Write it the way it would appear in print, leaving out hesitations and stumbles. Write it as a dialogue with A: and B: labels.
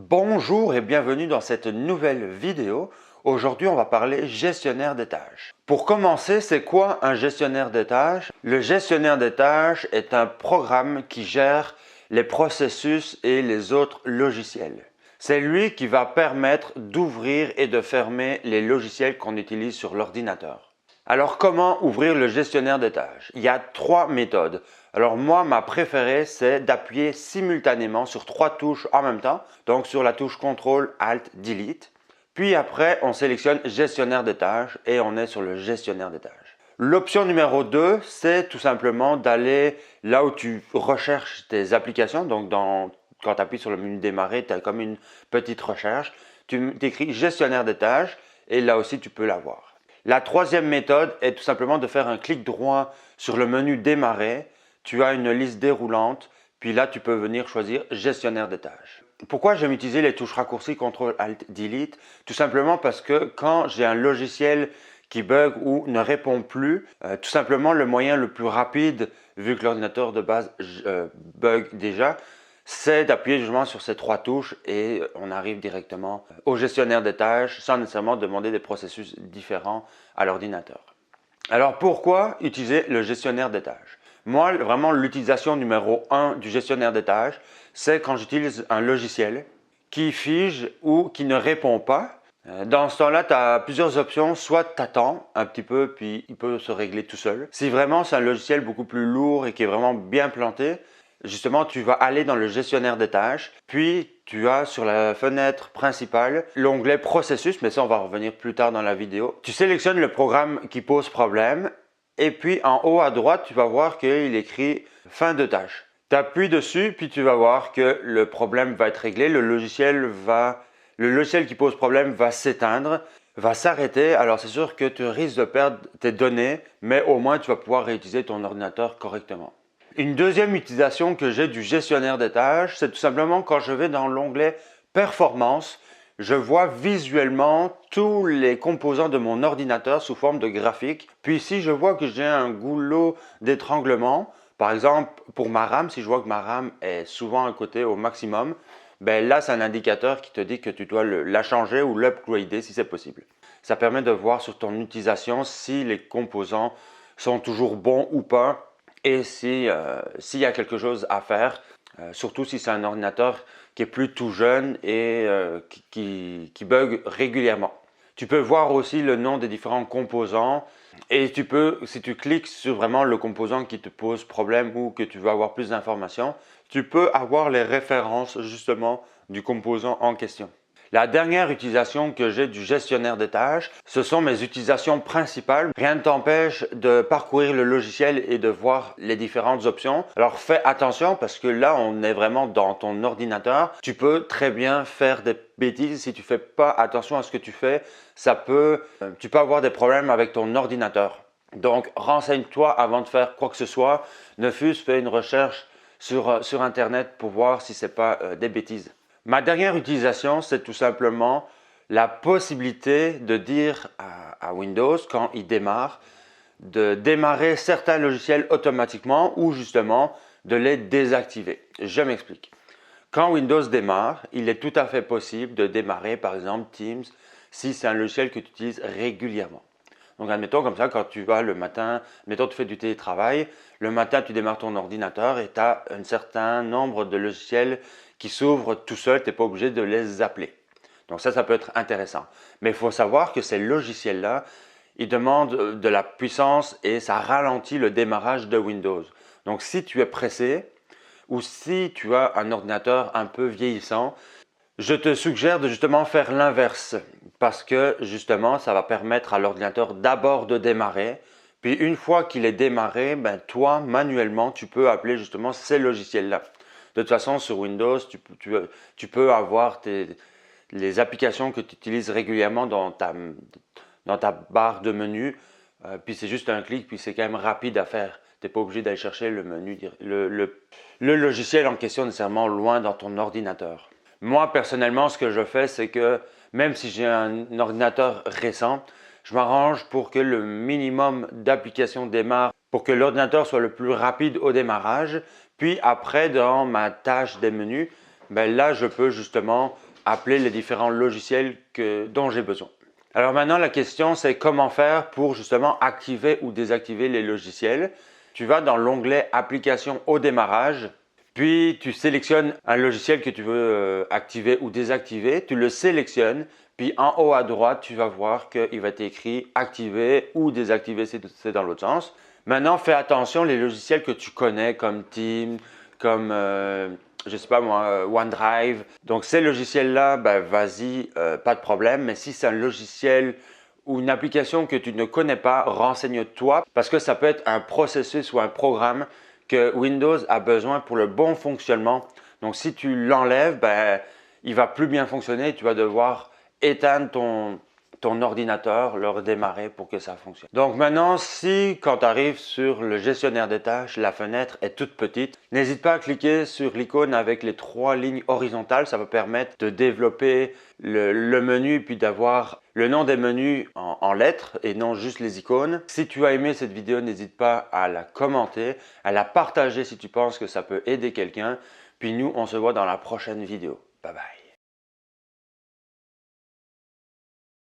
A: Bonjour et bienvenue dans cette nouvelle vidéo. Aujourd'hui, on va parler gestionnaire des tâches. Pour commencer, c'est quoi un gestionnaire des tâches? Le gestionnaire des tâches est un programme qui gère les processus et les autres logiciels. C'est lui qui va permettre d'ouvrir et de fermer les logiciels qu'on utilise sur l'ordinateur. Alors, comment ouvrir le gestionnaire des tâches? Il y a trois méthodes. Alors moi, ma préférée, c'est d'appuyer simultanément sur trois touches en même temps. Donc sur la touche CTRL, ALT, DELETE. Puis après, on sélectionne gestionnaire des tâches et on est sur le gestionnaire des tâches. L'option numéro 2, c'est tout simplement d'aller là où tu recherches tes applications. Donc quand tu appuies sur le menu démarrer, tu as comme une petite recherche. Tu écris gestionnaire des tâches et là aussi, tu peux l'avoir. La troisième méthode est tout simplement de faire un clic droit sur le menu démarrer. Tu as une liste déroulante, puis là, tu peux venir choisir gestionnaire des tâches. Pourquoi j'aime utiliser les touches raccourcies CTRL ALT DELETE? Tout simplement parce que quand j'ai un logiciel qui bug ou ne répond plus, tout simplement le moyen le plus rapide, vu que l'ordinateur de base bug déjà, c'est d'appuyer justement sur ces trois touches et on arrive directement au gestionnaire des tâches sans nécessairement demander des processus différents à l'ordinateur. Alors pourquoi utiliser le gestionnaire des tâches? Moi, vraiment l'utilisation numéro 1 du gestionnaire des tâches, c'est quand j'utilise un logiciel qui fige ou qui ne répond pas. Dans ce temps-là, tu as plusieurs options. Soit tu attends un petit peu, puis il peut se régler tout seul. Si vraiment c'est un logiciel beaucoup plus lourd et qui est vraiment bien planté, justement, tu vas aller dans le gestionnaire des tâches, puis tu as sur la fenêtre principale l'onglet processus, mais ça on va revenir plus tard dans la vidéo. Tu sélectionnes le programme qui pose problème et puis en haut à droite, tu vas voir qu'il écrit fin de tâche. Tu appuies dessus, puis tu vas voir que le problème va être réglé, le logiciel qui pose problème va s'éteindre, va s'arrêter. Alors c'est sûr que tu risques de perdre tes données, mais au moins tu vas pouvoir réutiliser ton ordinateur correctement. Une deuxième utilisation que j'ai du gestionnaire des tâches, c'est tout simplement quand je vais dans l'onglet Performance, je vois visuellement tous les composants de mon ordinateur sous forme de graphique. Puis si je vois que j'ai un goulot d'étranglement, par exemple pour ma RAM, si je vois que ma RAM est souvent à côté au maximum, ben là c'est un indicateur qui te dit que tu dois la changer ou l'upgrader si c'est possible. Ça permet de voir sur ton utilisation si les composants sont toujours bons ou pas et s'il y a quelque chose à faire, surtout si c'est un ordinateur qui est plus tout jeune et qui bug régulièrement. Tu peux voir aussi le nom des différents composants et tu peux, si tu cliques sur vraiment le composant qui te pose problème ou que tu veux avoir plus d'informations, tu peux avoir les références justement du composant en question. La dernière utilisation que j'ai du gestionnaire des tâches, ce sont mes utilisations principales. Rien ne t'empêche de parcourir le logiciel et de voir les différentes options. Alors fais attention parce que là, on est vraiment dans ton ordinateur. Tu peux très bien faire des bêtises si tu ne fais pas attention à ce que tu fais. Tu peux avoir des problèmes avec ton ordinateur. Donc renseigne-toi avant de faire quoi que ce soit. Ne fût-ce fais une recherche sur Internet pour voir si ce n'est pas des bêtises. Ma dernière utilisation, c'est tout simplement la possibilité de dire à Windows, quand il démarre, de démarrer certains logiciels automatiquement ou justement de les désactiver. Je m'explique. Quand Windows démarre, il est tout à fait possible de démarrer par exemple Teams si c'est un logiciel que tu utilises régulièrement. Donc admettons comme ça, quand tu vas le matin, admettons tu fais du télétravail, le matin tu démarres ton ordinateur et tu as un certain nombre de logiciels qui s'ouvrent tout seul, tu n'es pas obligé de les appeler. Donc ça peut être intéressant. Mais il faut savoir que ces logiciels-là, ils demandent de la puissance et ça ralentit le démarrage de Windows. Donc si tu es pressé ou si tu as un ordinateur un peu vieillissant, je te suggère de justement faire l'inverse parce que justement, ça va permettre à l'ordinateur d'abord de démarrer. Puis une fois qu'il est démarré, toi, manuellement, tu peux appeler justement ces logiciels-là. De toute façon, sur Windows, tu peux avoir les applications que tu utilises régulièrement dans ta barre de menu. Puis c'est juste un clic, puis c'est quand même rapide à faire. Tu n'es pas obligé d'aller chercher le menu, le logiciel en question nécessairement loin dans ton ordinateur. Moi, personnellement, ce que je fais, c'est que même si j'ai un ordinateur récent, je m'arrange pour que le minimum d'applications démarre, pour que l'ordinateur soit le plus rapide au démarrage. Puis après, dans ma tâche des menus, là, je peux justement appeler les différents logiciels dont j'ai besoin. Alors maintenant, la question, c'est comment faire pour justement activer ou désactiver les logiciels. Tu vas dans l'onglet Applications au démarrage, puis tu sélectionnes un logiciel que tu veux activer ou désactiver. Tu le sélectionnes, puis en haut à droite, tu vas voir qu'il va t'écrire activer ou désactiver, c'est dans l'autre sens. Maintenant, fais attention, les logiciels que tu connais comme Teams, comme je sais pas moi, OneDrive. Donc ces logiciels-là, ben, vas-y, pas de problème. Mais si c'est un logiciel ou une application que tu ne connais pas, renseigne-toi parce que ça peut être un processus ou un programme que Windows a besoin pour le bon fonctionnement. Donc si tu l'enlèves, ben, il va plus bien fonctionner et tu vas devoir éteindre ton ordinateur, le redémarrer pour que ça fonctionne. Donc maintenant, si quand tu arrives sur le gestionnaire des tâches, la fenêtre est toute petite, n'hésite pas à cliquer sur l'icône avec les 3 lignes horizontales. Ça va permettre de développer le menu puis d'avoir le nom des menus en lettres et non juste les icônes. Si tu as aimé cette vidéo, n'hésite pas à la commenter, à la partager si tu penses que ça peut aider quelqu'un. Puis nous, on se voit dans la prochaine vidéo. Bye bye.